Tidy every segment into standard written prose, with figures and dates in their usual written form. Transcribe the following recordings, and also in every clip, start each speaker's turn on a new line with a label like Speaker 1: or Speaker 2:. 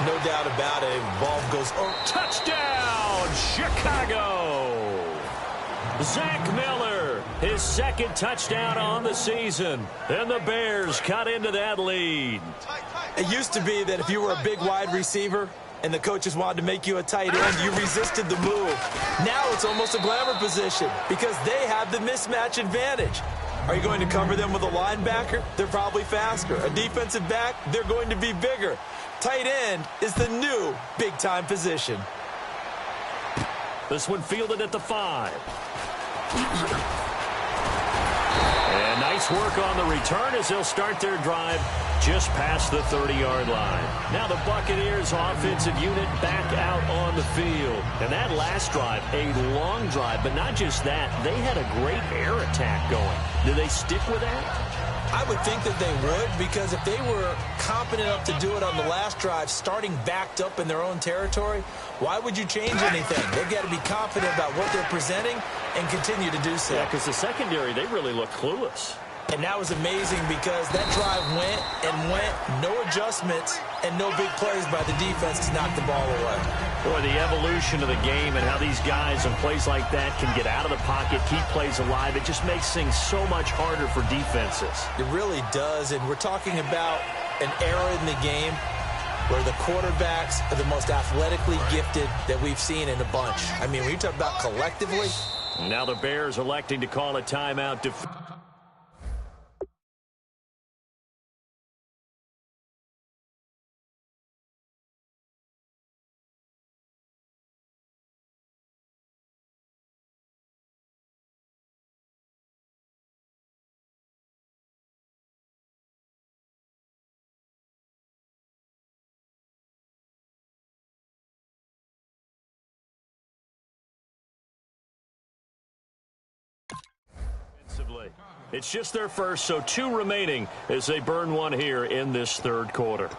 Speaker 1: No doubt about it. Ball goes over.
Speaker 2: Touchdown, Chicago! Zach Miller, his second touchdown on the season. And the Bears cut into that lead.
Speaker 1: It used to be that if you were a big wide receiver and the coaches wanted to make you a tight end, you resisted the move. Now it's almost a glamour position because they have the mismatch advantage. Are you going to cover them with a linebacker? They're probably faster. A defensive back? They're going to be bigger. Tight end is the new big-time position.
Speaker 2: This one fielded at the 5. And nice work on the return as they'll start their drive just past the 30-yard line. Now the Buccaneers offensive unit back out on the field. And that last drive, a long drive, but not just that. They had a great air attack going. Do they stick with that?
Speaker 1: I would think that they would, because if they were competent enough to do it on the last drive, starting backed up in their own territory, why would you change anything? They've got to be confident about what they're presenting and continue to do so.
Speaker 2: Yeah, because the secondary, they really look clueless.
Speaker 1: And that was amazing because that drive went and went, no adjustments, and no big plays by the defense to knock the ball away.
Speaker 2: Boy, the evolution of the game and how these guys on plays like that can get out of the pocket, keep plays alive, it just makes things so much harder for defenses.
Speaker 1: It really does, and we're talking about an era in the game where the quarterbacks are the most athletically gifted that we've seen in a bunch. I mean, when you talk about collectively.
Speaker 2: Now the Bears electing to call a timeout. It's just their first, so 2 remaining as they burn one here in this third quarter.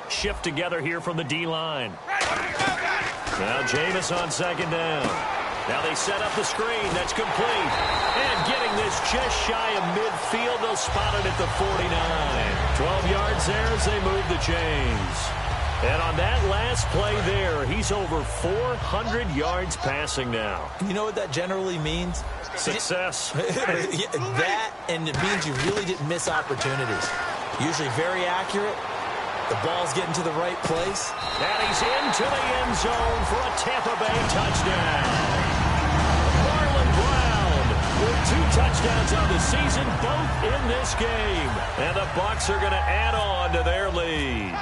Speaker 2: Shift together here from the D-line. Now Jameis on second down. Now they set up the screen. That's complete. And getting this just shy of midfield. They'll spot it at the 49. 12 yards there as they move the chains. And on that last play there, he's over 400 yards passing now.
Speaker 1: You know what that generally means?
Speaker 2: Success.
Speaker 1: That, and it means you really didn't miss opportunities. Usually very accurate. The ball's getting to the right place.
Speaker 2: And he's into the end zone for a Tampa Bay touchdown. With 2 touchdowns on the season, both in this game. And the Bucs are going to add on to their lead.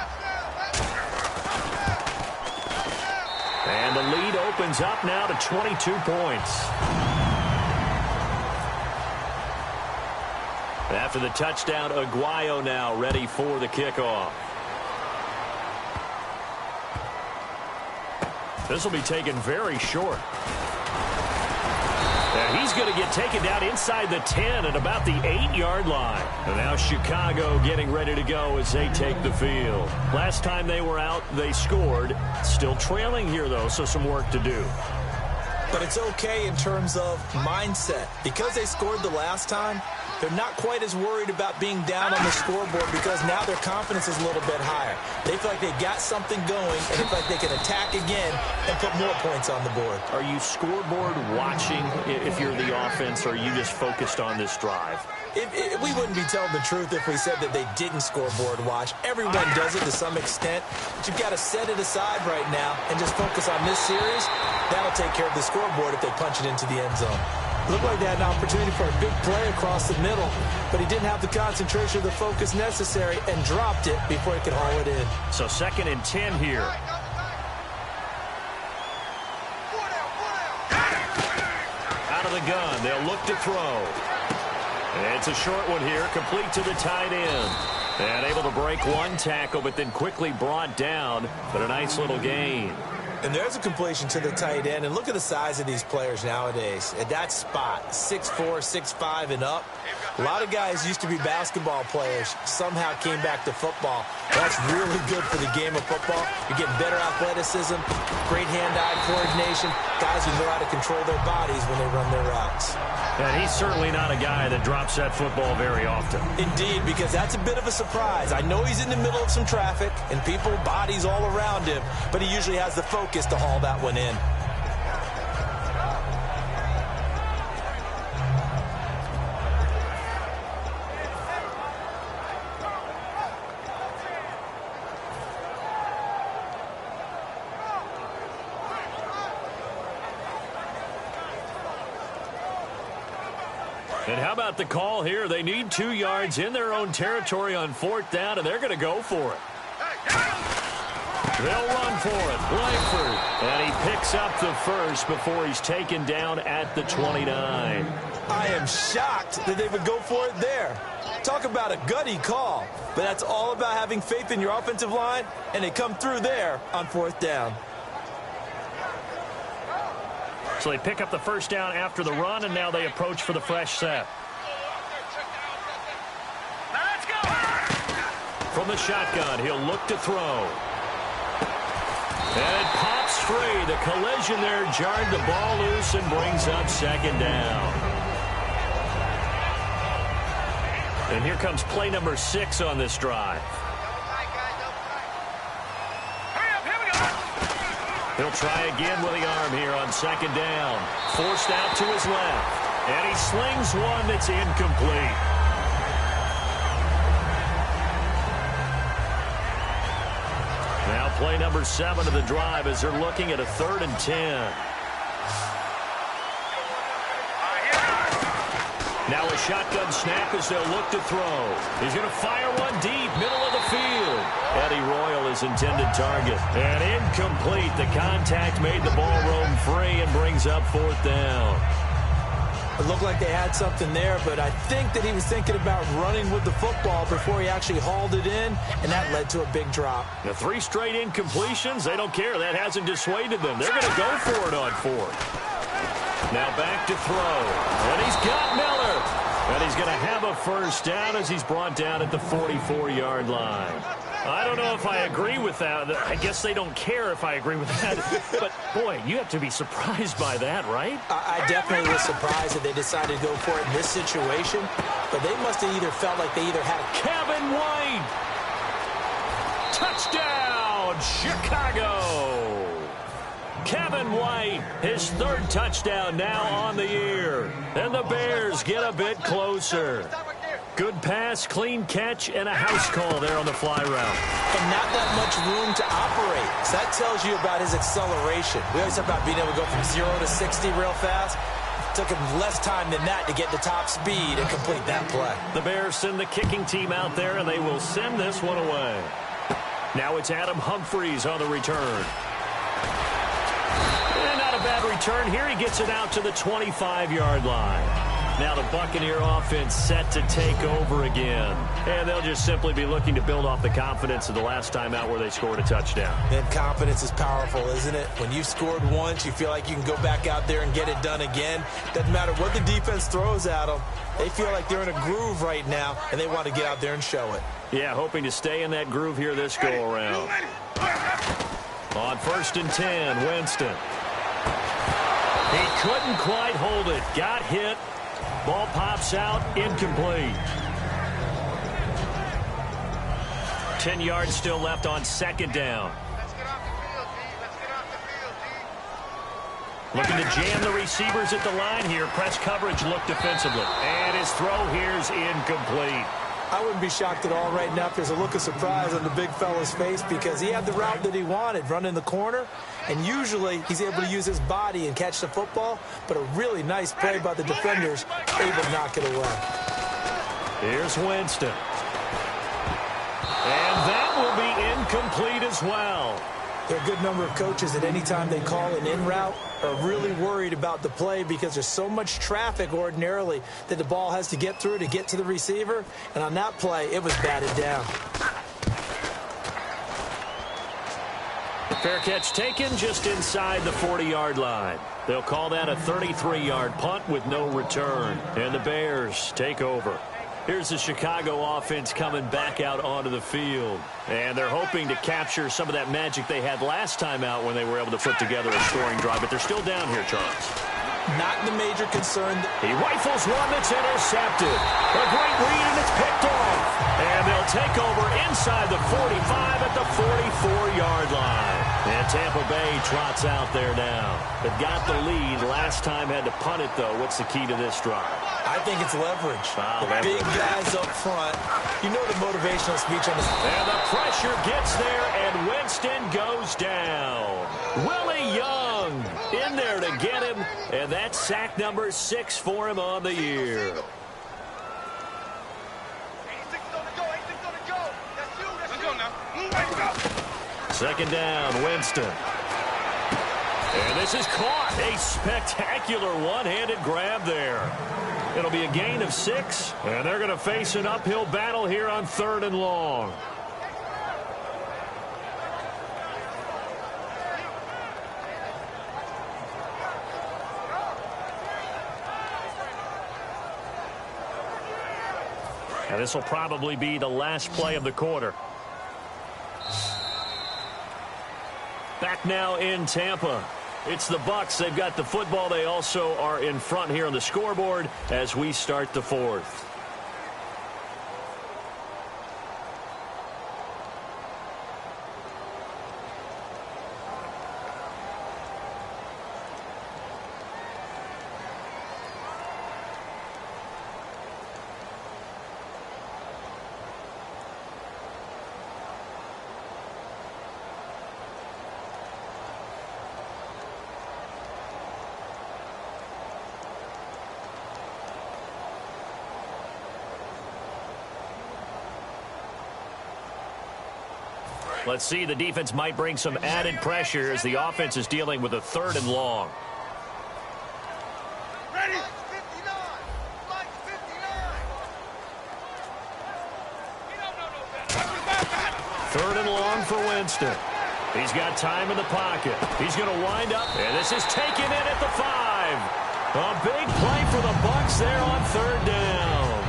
Speaker 2: And the lead opens up now to 22 points. After the touchdown, Aguayo now ready for the kickoff. This will be taken very short. And he's going to get taken down inside the 10 at about the 8-yard line. And now Chicago getting ready to go as they take the field. Last time they were out, they scored. Still trailing here, though, so some work to do.
Speaker 1: But it's okay in terms of mindset. Because they scored the last time, they're not quite as worried about being down on the scoreboard because now their confidence is a little bit higher. They feel like they got something going, and they feel like they can attack again and put more points on the board.
Speaker 2: Are you scoreboard watching if you're the offense, or are you just focused on this drive?
Speaker 1: We wouldn't be telling the truth if we said that they didn't scoreboard watch. Everyone does it to some extent, but you've got to set it aside right now and just focus on this series. That'll take care of the scoreboard if they punch it into the end zone. Looked like they had an opportunity for a big play across the middle, but he didn't have the concentration or the focus necessary and dropped it before he could haul it in.
Speaker 2: So 2nd and 10 here. Out of the gun, they'll look to throw. And it's a short one here, complete to the tight end. And able to break one tackle, but then quickly brought down, but a nice little gain.
Speaker 1: And there's a completion to the tight end. And look at the size of these players nowadays. At that spot, 6'4", 6'5", and up. A lot of guys used to be basketball players, somehow came back to football. That's really good for the game of football. You're getting better athleticism, great hand-eye coordination, guys who know how to control their bodies when they run their routes.
Speaker 2: And he's certainly not a guy that drops that football very often.
Speaker 1: Indeed, because that's a bit of a surprise. I know he's in the middle of some traffic and people, bodies all around him, but he usually has the focus to haul that one in.
Speaker 2: And how about the call here? They need 2 yards in their own territory on 4th down, and they're going to go for it. They'll run for it. Langford. And he picks up the first before he's taken down at the 29.
Speaker 1: I am shocked that they would go for it there. Talk about a gutty call. But that's all about having faith in your offensive line, and they come through there on 4th down.
Speaker 2: So they pick up the first down after the run, and now they approach for the fresh set. From the shotgun, he'll look to throw. And it pops free. The collision there jarred the ball loose and brings up 2nd down. And here comes play number 6 on this drive. He'll try again with the arm here on 2nd down. Forced out to his left. And he slings one that's incomplete. Now play number 7 of the drive as they're looking at a 3rd and 10. Now a shotgun snap as they'll look to throw. He's going to fire one deep, middle of the field. Eddie Royal is intended target. And incomplete. The contact made the ball roam free and brings up 4th down.
Speaker 1: It looked like they had something there, but I think that he was thinking about running with the football before he actually hauled it in, and that led to a big drop.
Speaker 2: The 3 straight incompletions, they don't care. That hasn't dissuaded them. They're going to go for it on 4th. Now back to throw. And he's got Miller. And he's going to have a first down as he's brought down at the 44-yard line. I don't know if I agree with that. I guess they don't care if I agree with that. But, boy, you have to be surprised by that, right?
Speaker 1: I definitely was surprised that they decided to go for it in this situation. But they must have either felt like they either had a...
Speaker 2: Kevin White! Touchdown, Chicago! Kevin White, his 3rd touchdown now on the year. And the Bears get a bit closer. Good pass, clean catch, and a house call there on the fly route.
Speaker 1: And not that much room to operate. So that tells you about his acceleration. We always talk about being able to go from 0 to 60 real fast. It took him less time than that to get to top speed and complete that play.
Speaker 2: The Bears send the kicking team out there, and they will send this one away. Now it's Adam Humphries on the return. And not a bad return here. He gets it out to the 25-yard line. Now the Buccaneer offense set to take over again. And they'll just simply be looking to build off the confidence of the last time out where they scored a touchdown.
Speaker 1: And confidence is powerful, isn't it? When you've scored once, you feel like you can go back out there and get it done again. Doesn't matter what the defense throws at them. They feel like they're in a groove right now, and they want to get out there and show it.
Speaker 2: Yeah, hoping to stay in that groove here this go-around. On 1st and 10, Winston. He couldn't quite hold it. Got hit. Ball pops out, incomplete. 10 yards still left on 2nd down. Looking to jam the receivers at the line here. Press coverage look defensively. And his throw here's incomplete.
Speaker 1: I wouldn't be shocked at all right now if there's a look of surprise on the big fella's face because he had the route that he wanted, run in the corner, and usually he's able to use his body and catch the football, but a really nice play by the defenders, able to knock it away.
Speaker 2: Here's Winston. And that will be incomplete as well.
Speaker 1: There are a good number of coaches at any time they call an in route are really worried about the play because there's so much traffic ordinarily that the ball has to get through to get to the receiver. And on that play, it was batted down.
Speaker 2: Fair catch taken just inside the 40-yard line. They'll call that a 33-yard punt with no return. And the Bears take over. Here's the Chicago offense coming back out onto the field. And they're hoping to capture some of that magic they had last time out when they were able to put together a scoring drive. But they're still down here, Charles.
Speaker 1: Not the major concern.
Speaker 2: He rifles one that's intercepted. A great read, and it's picked off. And they'll take over inside the 45 at the 44-yard line. And Tampa Bay trots out there now. They've got the lead. Last time had to punt it, though. What's the key to this drive?
Speaker 1: I think it's leverage. The big guys up front. You know the motivational speech on this.
Speaker 2: And the pressure gets there, and Winston goes down. Willie Young in there to get him, and that's sack number 6 for him on the year. Second down, Winston. And this is caught. A spectacular one-handed grab there. It'll be a gain of 6, and they're going to face an uphill battle here on 3rd and long. And this will probably be the last play of the quarter. Back now in Tampa. It's the Bucs. They've got the football. They also are in front here on the scoreboard as we start the 4th. Let's see, the defense might bring some added pressure as the offense is dealing with a 3rd and long.
Speaker 3: Ready?
Speaker 2: 3rd and long for Winston. He's got time in the pocket. He's going to wind up, and this is taken in at the 5. A big play for the Bucs there on 3rd down.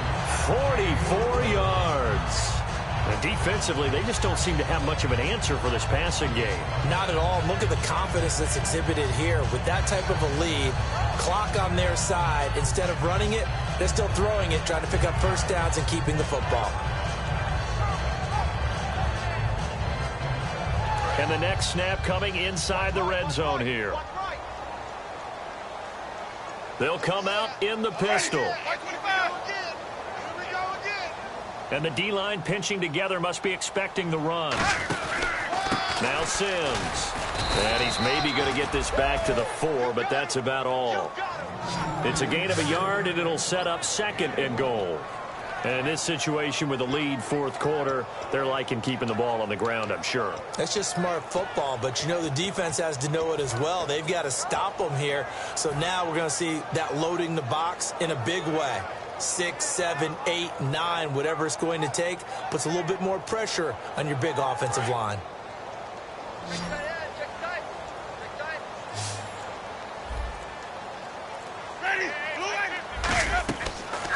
Speaker 2: 44 yards. And defensively, they just don't seem to have much of an answer for this passing game.
Speaker 1: Not at all. Look at the confidence that's exhibited here. With that type of a lead, clock on their side, instead of running it, they're still throwing it, trying to pick up first downs and keeping the football.
Speaker 2: And the next snap coming inside the red zone here. They'll come out in the pistol. And the D-line pinching together must be expecting the run. Now Sims. And he's maybe going to get this back to the 4, but that's about all. It's a gain of a yard, and it'll set up 2nd and goal. And in this situation with the lead 4th quarter, they're liking keeping the ball on the ground, I'm sure.
Speaker 1: That's just smart football, but you know the defense has to know it as well. They've got to stop them here. So now we're going to see that loading the box in a big way. 6, 7, 8, 9, whatever it's going to take, puts a little bit more pressure on your big offensive line.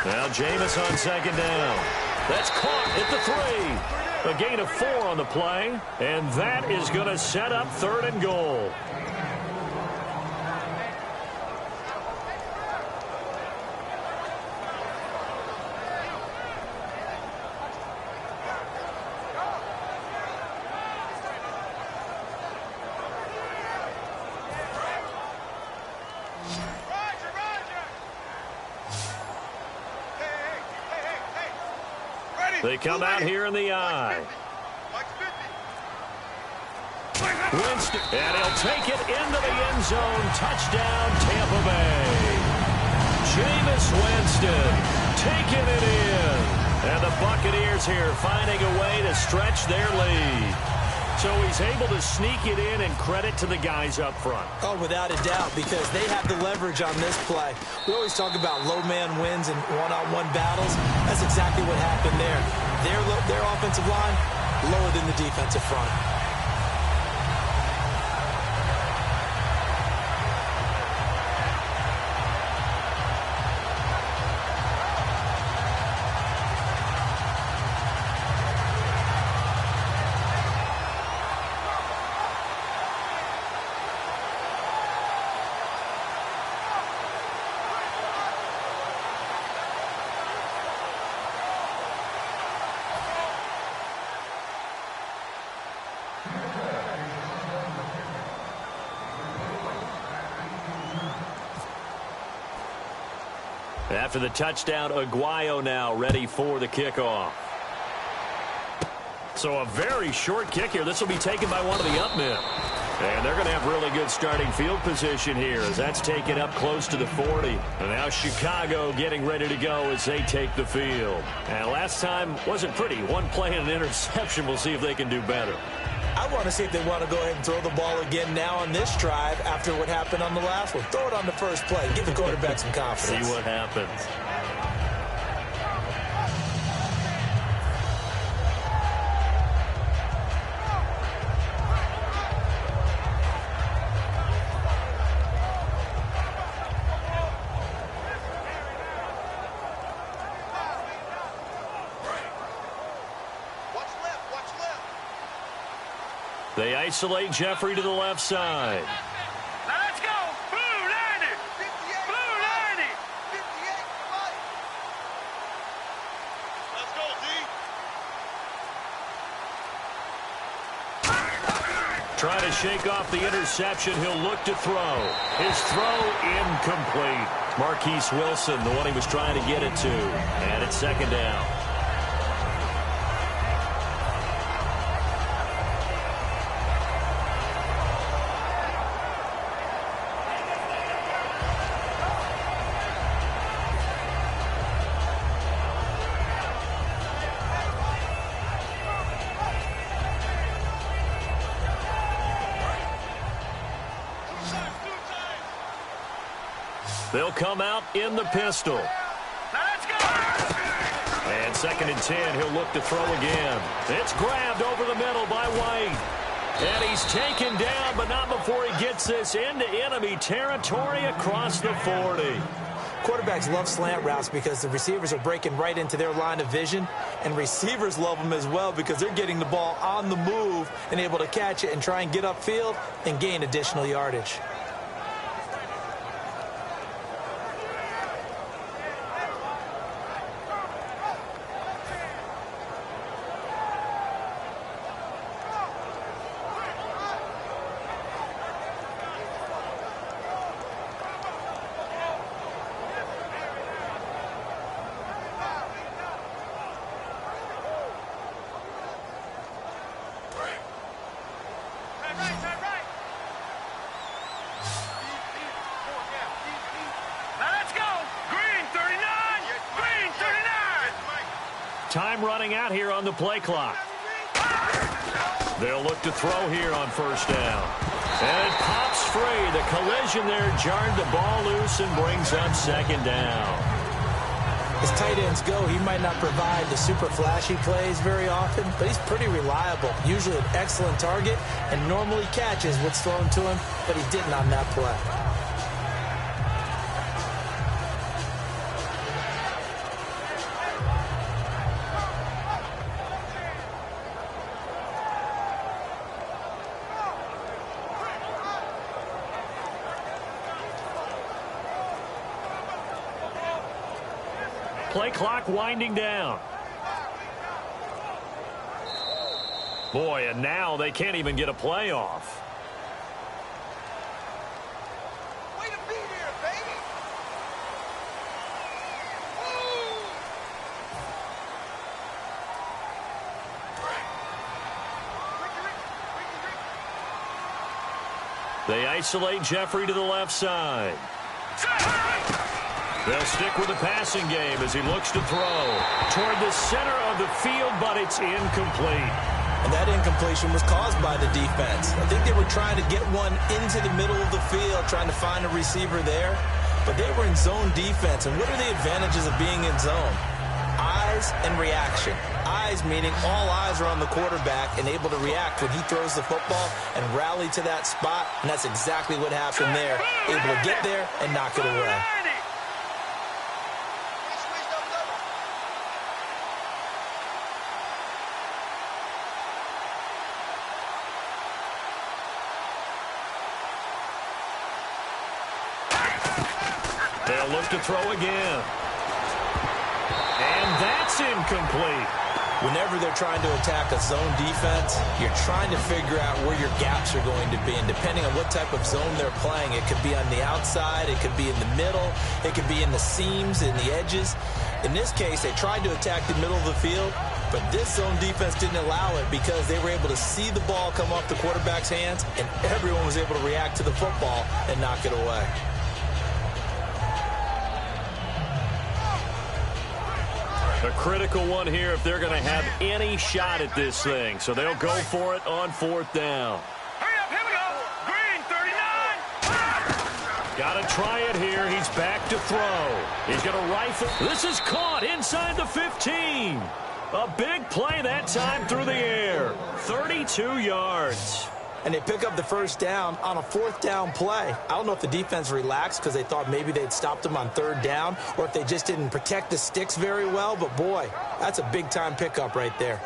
Speaker 2: Now Jameis on 2nd down. That's caught at the 3. A gain of 4 on the play, and that is going to set up 3rd and goal. They come out here in the eye. Winston, and he'll take it into the end zone. Touchdown, Tampa Bay. Jameis Winston taking it in. And the Buccaneers here finding a way to stretch their lead. So he's able to sneak it in, and credit to the guys up front.
Speaker 1: Oh, without a doubt, because they have the leverage on this play. We always talk about low man wins and one-on-one battles. That's exactly what happened there. Their offensive line lower than the defensive front.
Speaker 2: After the touchdown, Aguayo now ready for the kickoff. So a very short kick here. This will be taken by one of the up men. And they're going to have really good starting field position here as that's taken up close to the 40. And now Chicago getting ready to go as they take the field. And last time wasn't pretty. One play and an interception. We'll see if they can do better.
Speaker 1: I want to see if they want to go ahead and throw the ball again now on this drive after what happened on the last one. Throw it on the first play. Give the quarterback some confidence.
Speaker 2: See what happens. They isolate Jeffrey to the left side.
Speaker 3: Now let's go. Blue 90. Blue 90. 58. Let's go, D.
Speaker 2: Try to shake off the interception. He'll look to throw. His throw incomplete. Marquise Wilson, the one he was trying to get it to. And it's second down. They'll come out in the pistol.
Speaker 3: Now let's go.
Speaker 2: And 2nd and 10, he'll look to throw again. It's grabbed over the middle by White. And he's taken down, but not before he gets this into enemy territory across the 40.
Speaker 1: Quarterbacks love slant routes because the receivers are breaking right into their line of vision, and receivers love them as well because they're getting the ball on the move and able to catch it and try and get upfield and gain additional yardage.
Speaker 2: Time running out here on the play clock. They'll look to throw here on first down. And it pops free. The collision there jarred the ball loose and brings up second down.
Speaker 1: As tight ends go, he might not provide the super flashy plays very often, but he's pretty reliable. Usually an excellent target and normally catches what's thrown to him, but he didn't on that play.
Speaker 2: Play clock winding down. Boy, and now they can't even get a play off.
Speaker 3: Way to be here, baby.
Speaker 2: They isolate Jeffrey to the left side. They'll stick with the passing game as he looks to throw toward the center of the field, but it's incomplete.
Speaker 1: And that incompletion was caused by the defense. I think they were trying to get one into the middle of the field, trying to find a receiver there. But they were in zone defense. And what are the advantages of being in zone? Eyes and reaction. Eyes meaning all eyes are on the quarterback and able to react when he throws the football and rally to that spot. And that's exactly what happened there. Able to get there and knock it away.
Speaker 2: They'll look to throw again. And that's incomplete.
Speaker 1: Whenever they're trying to attack a zone defense, you're trying to figure out where your gaps are going to be. And depending on what type of zone they're playing, it could be on the outside, it could be in the middle, it could be in the seams, in the edges. In this case, they tried to attack the middle of the field, but this zone defense didn't allow it because they were able to see the ball come off the quarterback's hands, and everyone was able to react to the football and knock it away.
Speaker 2: A critical one here if they're going to have any shot at this thing. So they'll go for it on 4th down.
Speaker 3: Hurry up, here we go. Green, 39.
Speaker 2: Got to try it here. He's back to throw. He's going to rifle. This is caught inside the 15. A big play that time through the air. 32 yards.
Speaker 1: And they pick up the first down on a 4th down play. I don't know if the defense relaxed because they thought maybe they'd stopped them on 3rd down or if they just didn't protect the sticks very well. But, boy, that's a big-time pickup right there.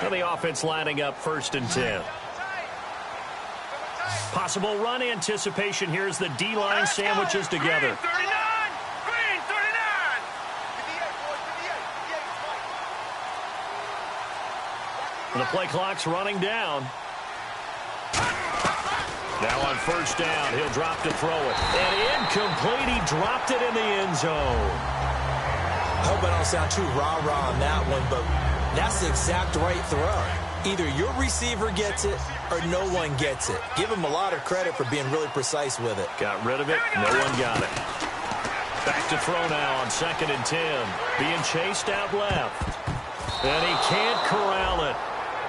Speaker 2: Now the offense lining up 1st and 10. Possible run anticipation. Here's the D-line sandwiches together.
Speaker 3: Green, 39. Green, 39.
Speaker 2: And the play clock's running down. Now on 1st down, he'll drop to throw it. And incomplete. He dropped it in the end zone.
Speaker 1: I hope I don't sound too rah-rah on that one, but that's the exact right throw. Either your receiver gets it or no one gets it. Give him a lot of credit for being really precise with it.
Speaker 2: Got rid of it. No one got it. Back to throw now on 2nd and 10. Being chased out left. And he can't corral it.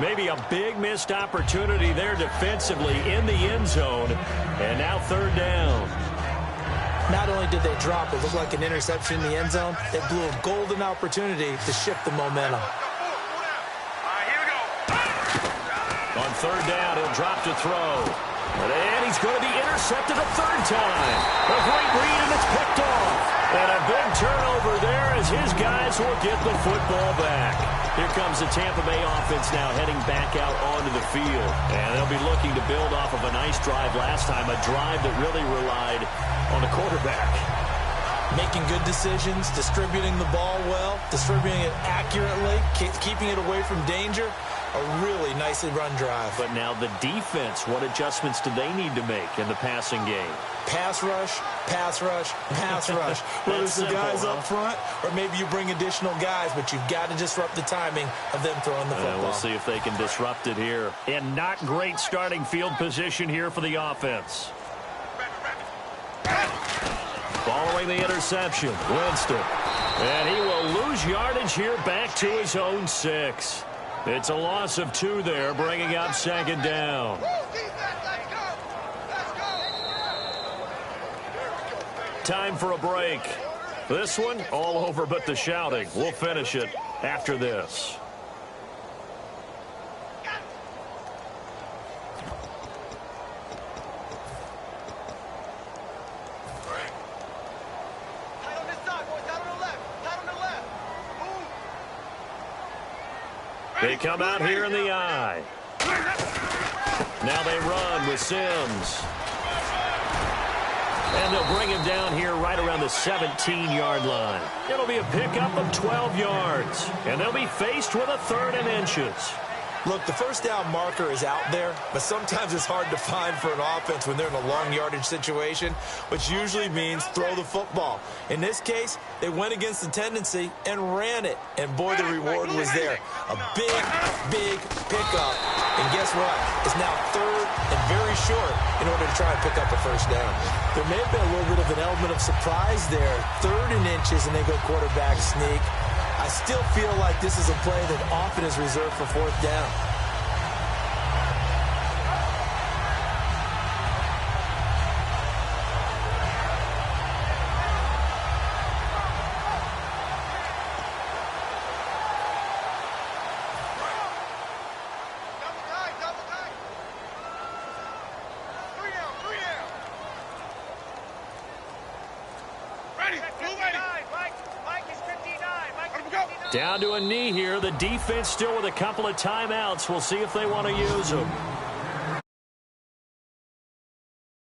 Speaker 2: Maybe a big missed opportunity there defensively in the end zone. And now 3rd down.
Speaker 1: Not only did they drop it looked like an interception in the end zone, they blew a golden opportunity to shift the momentum.
Speaker 2: On 3rd down, he'll drop to throw. And he's going to be intercepted a 3rd time. A great read, and it's picked off. And a big turnover there as his guys will get the football back. Here comes the Tampa Bay offense now heading back out onto the field. And they'll be looking to build off of a nice drive last time, a drive that really relied on the quarterback.
Speaker 1: Making good decisions, distributing the ball well, distributing it accurately, keeping it away from danger. A really nicely run drive.
Speaker 2: But now the defense, what adjustments do they need to make in the passing game?
Speaker 1: Pass rush, pass rush, pass rush. Whether it's the guys up front or maybe you bring additional guys, but you've got to disrupt the timing of them throwing the football.
Speaker 2: We'll see if they can disrupt it here. And not great starting field position here for the offense. Following the interception, Winston. And he will lose yardage here back to his own 6. It's a loss of 2 there, bringing up 2nd down. Time for a break. This one, all over but the shouting. We'll finish it after this. They come out here in the eye. Now they run with Sims. And they'll bring him down here right around the 17-yard line. It'll be a pickup of 12 yards. And they'll be faced with a 3rd and inches.
Speaker 1: Look, the 1st down marker is out there, but sometimes it's hard to find for an offense when they're in a long yardage situation, which usually means throw the football. In this case, they went against the tendency and ran it, and boy, the reward was there. A big, big pickup, and guess what? It's now 3rd and very short in order to try and pick up a 1st down. There may have been a little bit of an element of surprise there. 3rd and inches, and they go quarterback sneak. I still feel like this is a play that often is reserved for 4th down.
Speaker 3: Ready, move ready. Mike is 59. Mike is 59.
Speaker 2: Down to a knee here. The defense still with a couple of timeouts. We'll see if they want to use them.